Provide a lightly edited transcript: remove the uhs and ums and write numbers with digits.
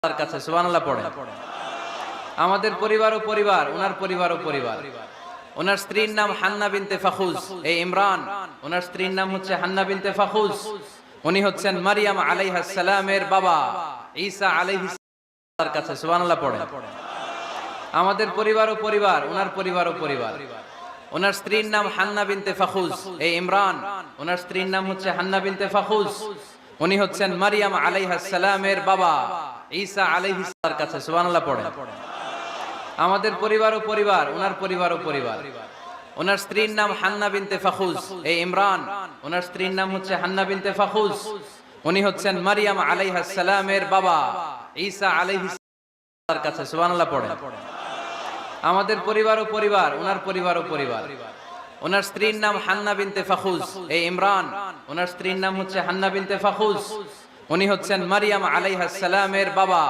তার কাছে সুবহানাল্লাহ পড়ে। আমাদের পরিবারও পরিবার, ওনার পরিবারও পরিবার। ওনার স্ত্রীর নাম হান্না বিনতে ফাখুজ। এই ইমরান, ওনার স্ত্রীর নাম হচ্ছে হান্না বিনতে ফাখুজ। উনি হচ্ছেন মারিয়াম আলাইহিস সালামের বাবা ঈসা আলাইহিস তার কাছে সুবহানাল্লাহ পড়ে। আমাদের পরিবারও পরিবার, ওনার পরিবারও পরিবার। ওনার স্ত্রীর নাম হান্না বিনতে ফাখুজ। এই ইমরান, ওনার স্ত্রীর নাম হচ্ছে হান্না বিনতে ফাখুজ। উনি হচ্ছেন মারিয়াম আলাইহিস সালামের বাবা ঈসা আলাইহিস তার কাছে সুবহানাল্লাহ পড়ে। আমাদের পরিবারও পরিবার, ওনার পরিবারও পরিবার। ওনার স্ত্রীর নাম হান্না বিনতে ফাখুজ। এই ইমরান, ওনার স্ত্রীর নাম হচ্ছে হান্না বিনতে ফাখুজ। উনি হচ্ছেন মারিয়াম আলাইহিস সালামের বাবা ঈসা আলাইহিস তার কাছে সুবহানাল্লাহ পড়ে। আমাদের পরিবারও পরিবার, ওনার পরিবারও পরিবার। ওনার স্ত্রীর নাম হান্না বিনতে ফাখুজ। এই ইমরান, ওনার স্ত্রীর নাম হচ্ছে হান্না বিনতে ফাখুজ। উনি হচ্ছেন মারিয়াম আলাইহিস সালামের বাবা।